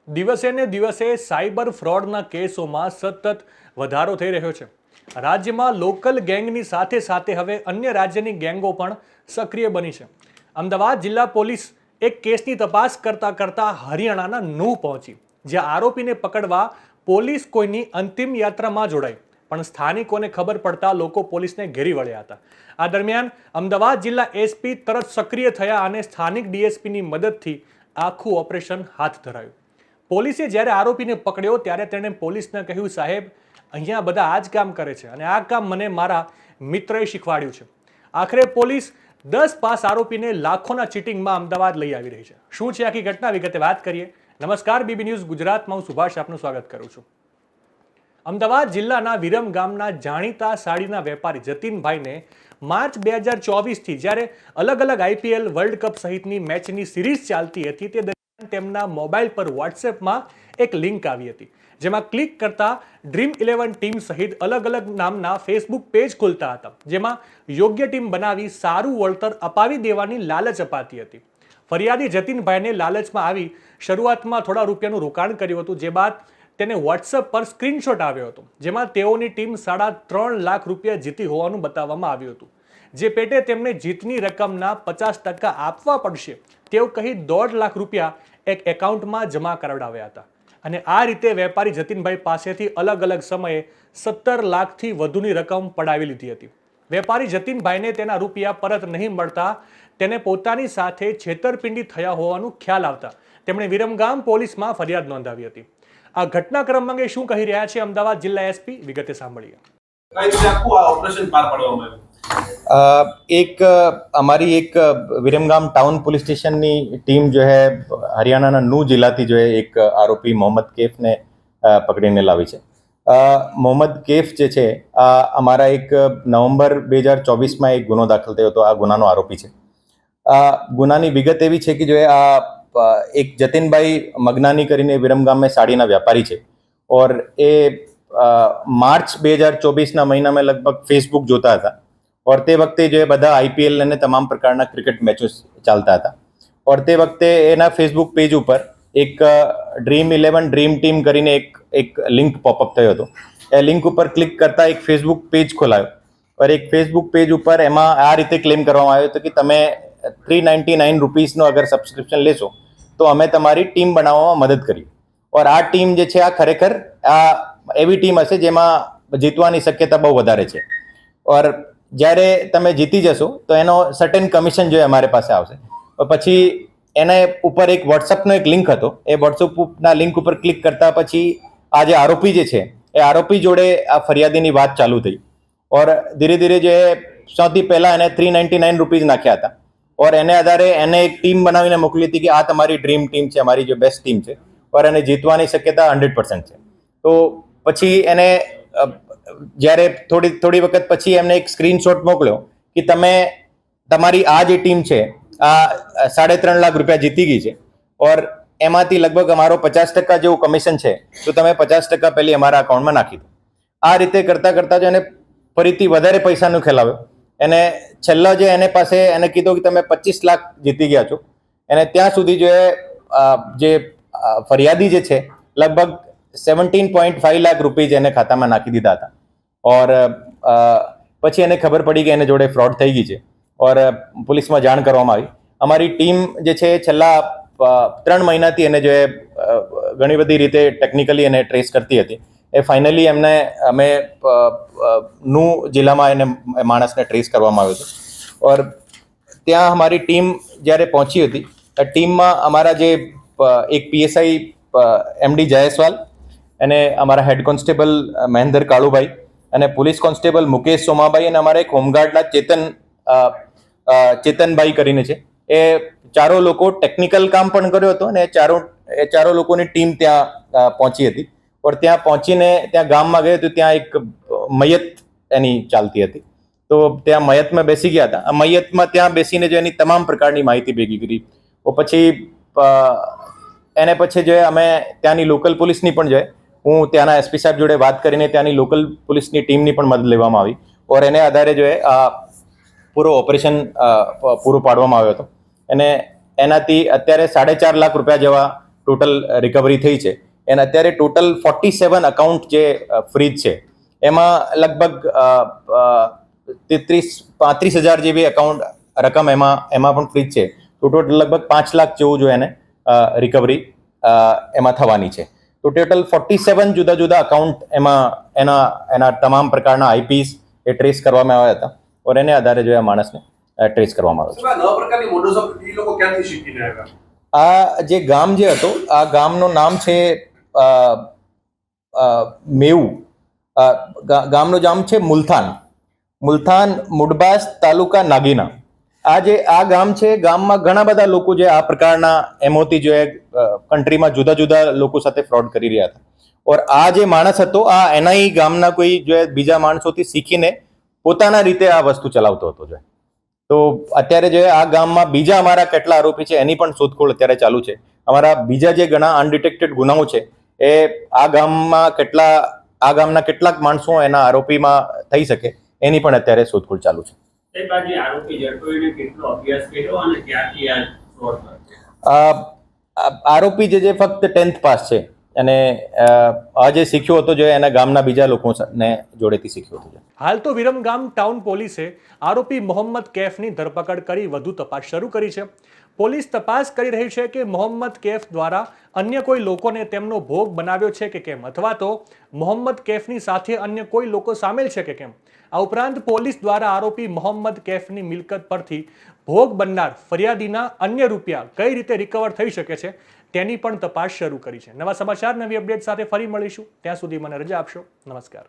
દિવસે ને દિવસે સાયબર ફ્રોડના કેસોમાં સતત વધારો થઈ રહ્યો છે। રાજ્યમાં લોકલ ગેંગની સાથે સાથે હવે અન્ય રાજ્યની ગેંગો પણ સક્રિય બની છે। અમદાવાદ જિલ્લા પોલીસ એક કેસની તપાસ કરતા કરતા હરિયાણાના નુહ પહોંચી, જ્યાં આરોપીને પકડવા પોલીસ કોઈની અંતિમ યાત્રામાં જોડાઈ, પણ સ્થાનિકોને ખબર પડતા લોકો પોલીસને ઘેરી વળ્યા હતા। આ દરમિયાન અમદાવાદ જિલ્લા એસપી તરત સક્રિય થયા અને સ્થાનિક ડીએસપીની મદદથી આખું ઓપરેશન હાથ ધરાયું। પોલીસે જ્યારે આરોપીને પકડ્યો ત્યારે તેણે પોલીસને કહ્યું, સાહેબ, અહીંયા બધા આ જ કામ કરે છે અને આ કામ મને મારા મિત્રએ શીખવાડ્યું છે। આખરે પોલીસ 10 પાસ આરોપીને લાખોના ચીટિંગમાં અમદાવાદ લઈ આવી રહી છે। શું છે આખી ઘટના, વિગતે વાત કરીએ। નમસ્કાર, બીબી ન્યૂઝ ગુજરાતમાં હું સુભાષ આપનું સ્વાગત કરું છું। અમદાવાદ જિલ્લાના વિરમ ગામના જાણીતા સાડીના વેપારી જતીનભાઈને માર્ચ 2024થી જ્યારે અલગ અલગ આઈપીએલ, વર્લ્ડ કપ સહિતની મેચની સિરીઝ ચાલતી હતી તે દરમિયાન તેમના મોબાઈલ પર વોટ્સએપમાં એક લિંક આવી હતી, જેમાં ક્લિક કરતા ડ્રીમ 11 ટીમ સહિત અલગ અલગ નામના ફેસબુક પેજ ખુલતા હતા, જેમાં યોગ્ય ટીમ બનાવી સારું વળતર અપાવી દેવાની લાલચ અપાતી હતી। ફરિયાદી જતીનભાઈને લાલચમાં આવી શરૂઆતમાં થોડા રૂપિયાનું રોકાણ કર્યું હતું, જે બાદ તેને વોટ્સએપ પર સ્ક્રીનશોટ આવ્યો હતો, જેમાં તેઓની ટીમ 3.5 લાખ રૂપિયા જીતી હોવાનું બતાવવામાં આવ્યું હતું, જે પેટે તેમને જીતની રકમના 50% આપવા પડશે તેવું કહી 1.5 લાખ રૂપિયા એક એકાઉન્ટમાં જમા કરાવડાવ્યા હતા। અને આ રીતે વેપારી જતીનભાઈ પાસેથી અલગ અલગ સમયે 17 લાખથી વધુની રકમ પડાવી લીધી હતી। વેપારી જતીનભાઈને તેના રૂપિયા પરત નહીં મળતા તેને પોતાની સાથે છેતરપિંડી થયા હોવાનું ખ્યાલ આવતા તેમણે વિરમગામ પોલીસમાં ફરિયાદ નોંધાવી હતી। આ ઘટનાક્રમ અંગે શું કહી રહ્યા છે અમદાવાદ જિલ્લા એસપી, વિગતે સાંભળીએ। हमारी एक विरमगाम टाउन पुलिस स्टेशन की टीम जो है हरियाणा नूह जिला थी जो है एक आरोपी मोहम्मद कैफ ने पकड़ीने लावी है। मोहम्मद कैफ जे छे अमारा एक नवंबर 2024 में एक गुनो दाखल थयो तो आ गुनानो आरोपी है। गुनानी विगत एवी है कि जो है एक जतीनभाई मगनानी करीने विरमगाम में साड़ीना व्यापारी है और ये मार्च 2024 ना महीना में लगभग फेसबुक जोता था और ते वक्ते जो है बधा आईपीएल ने तमाम प्रकारना क्रिकेट मैचो चालता था और ते वक्ते एना फेसबुक पेज पर एक ड्रीम 11 ड्रीम टीम करीने एक लिंक पॉपअप थयो हतो। ए लिंक पर क्लिक करता एक फेसबुक पेज खोलायो और एक फेसबुक पेज पर एमां आ रीते क्लेम करवामां आव्यो हतो कि तमे 399 रुपीसनो अगर सब्सक्रिप्शन लेशो तो अमे तमारी टीम बनाववामां मदद करी और आ टीम जे छे आ खरेखर आ एवी टीम हशे जेमां जीतवानी शक्यता बहु वधारे छे और જ્યારે તમે જીતી જશો તો એનો સર્ટેન કમિશન જો અમારે પાસે આવશે। પછી એને ઉપર એક વોટ્સઅપનો એક લિંક હતો, એ વોટ્સઅપના લિંક ઉપર ક્લિક કરતા પછી આ જે આરોપી જે છે એ આરોપી જોડે આ ફરિયાદીની વાત ચાલુ થઈ और ધીરે ધીરે જે સૌથી પહેલા એને 399 રૂપીસ નાખ્યા હતા और એને આધારે એને એક ટીમ બનાવીને મોકલી હતી કે આ તમારી ડ્રીમ ટીમ છે, અમારી જે બેસ્ટ ટીમ છે और એને જીતવાની શક્યતા 100% છે। તો પછી એને જ્યારે થોડી વખત પછી એમને એક સ્ક્રીનશોટ મોકલ્યો કે તમે તમારી આ જે ટીમ છે આ 3.5 લાખ રૂપિયા જીતી ગઈ છે और એમાંથી લગભગ અમારો 50% જેવું કમિશન છે તો તમે 50% પહેલી અમારા અકાઉન્ટમાં નાખી દો। આ રીતે કરતા કરતા જો એને ફરીથી વધારે પૈસાનો ખ્યાલ આવ્યો, એને છેલ્લા જે એને પાસે એને કીધું કે તમે 25 લાખ જીતી ગયા છો, એને ત્યાં સુધી જે ફરિયાદી જે છે લગભગ 17.5 લાખ રૂપિયા એને ખાતામાં નાખી દીધા હતા और પછી એને ખબર પડી કે એને જોડે ફ્રોડ થઈ ગઈ છે और પોલીસમાં જાણ કરવામાં આવી। અમારી ટીમ જે છે છેલ્લા 3 મહિનાથી એને જે ઘણી બધી રીતે ટેકનિકલી એને ટ્રેસ કરતી હતી। એ ફાઇનલી એમને અમે નુહ જિલ્લામાં એને માણસને ટ્રેસ કરવામાં આવ્યો હતો और ત્યાં અમારી ટીમ જ્યારે પહોંચી હતી ટીમમાં અમારા જે એક પીએસઆઈ એમડી જયસ્વાલ અને અમારા હેડ કોન્સ્ટેબલ મહેન્દર કાળુભાઈ અને પોલીસ કોન્સ્ટેબલ મુકેશ સોમાભાઈ અને અમારા એક હોમગાર્ડના ચેતનભાઈ કરીને છે, એ ચારો લોકો ટેકનિકલ કામ પણ કર્યો હતો અને ચારો લોકોની ટીમ ત્યાં પહોંચી હતી और ત્યાં પહોંચીને ત્યાં ગામમાં ગયો તો ત્યાં એક મયત એની ચાલતી હતી તો ત્યાં મયતમાં બેસી ગયા હતા। આ મયતમાં ત્યાં બેસીને જો એની તમામ પ્રકારની માહિતી ભેગી કરી તો પછી એને પછી જો અમે ત્યાંની લોકલ પોલીસની પણ જો હું ત્યાંના એસપી સાહેબ જોડે વાત કરીને ત્યાંની લોકલ પોલીસની ટીમની પણ મદદ લેવામાં આવી और એને આધારે જો આ પૂરો ઓપરેશન પૂરું પાડવામાં આવ્યો હતો અને એનાથી અત્યારે 4.5 લાખ રૂપિયા જેવા ટોટલ રિકવરી થઈ છે અને અત્યારે ટોટલ 47 અકાઉન્ટ જે ફ્રીજ છે એમાં લગભગ 35,000 જેવી અકાઉન્ટ રકમ એમાં પણ ફ્રીજ છે. તો ટોટલ લગભગ 5 લાખ જેવું જો એને રિકવરી એમાં થવાની છે. તો ટોટલ 47 જુદા જુદા અકાઉન્ટ એમાં એના તમામ પ્રકારના આઈપીસ એ ટ્રેસ કરવામાં આવ્યા હતા और એને આધારે જો આ માણસને ટ્રેસ કરવામાં આવ્યો છે. નવા પ્રકારની મોડસ ઓફ એ લોકો ક્યાંથી શીખીને આવ્યા? આ જે ગામ જે હતો આ ગામનું નામ છે મેઉ. ગામનું નામ છે મુલથાન મુડબાસ તાલુકા નાગીના. આ ગામ છે, ગામમાં ઘણા બધા લોકો જે આ પ્રકારના એમઓથી જો કન્ટ્રીમાં જુદા જુદા લોકો સાથે ફ્રોડ કરી રહ્યા હતા. ઓર આ જે માણસ હતો આ એના ગામના કોઈ જો બીજા માણસોથી શીખીને પોતાના રીતે આ વસ્તુ ચલાવતો હતો. જો તો અત્યારે જે આ ગામમાં બીજા અમારા કેટલા આરોપી છે એની પણ શોધખોળ અત્યારે ચાલુ છે. અમારા બીજા જે ઘણા અનડિટેક્ટેડ ગુનાઓ છે એ આ ગામના કેટલાક માણસો એના આરોપીમાં થઈ શકે એની પણ અત્યારે શોધખોળ ચાલુ છે. આરોપી જે ફક્ત 10th પાસ છે અને આ જે શીખ્યો હતો જો એના ગામના બીજા લોકોને જોડેથી શીખ્યો હતો. હાલ તો વિરમગામ ટાઉન પોલીસે આરોપી મોહમ્મદ કૈફની ધરપકડ કરી વધુ તપાસ શરૂ કરી છે. પોલીસ તપાસ કરી રહી છે કે મોહમ્મદ કૈફ દ્વારા અન્ય કોઈ લોકોને તેમનો ભોગ બનાવ્યો છે કે કેમ, અથવા તો મોહમ્મદ કૈફની સાથે અન્ય કોઈ લોકો સામેલ છે કે કેમ. આ ઉપરાંત પોલીસ દ્વારા આરોપી મોહમ્મદ કૈફની મિલકત પરથી ભોગ બનનાર ફરિયાદીના અન્ય રૂપિયા કઈ રીતે રિકવર થઈ શકે છે તેની પણ તપાસ શરૂ કરી છે. નવા સમાચાર નવી અપડેટ સાથે ફરી મળીશું. ત્યાં સુધી મને રજા આપશો. નમસ્કાર.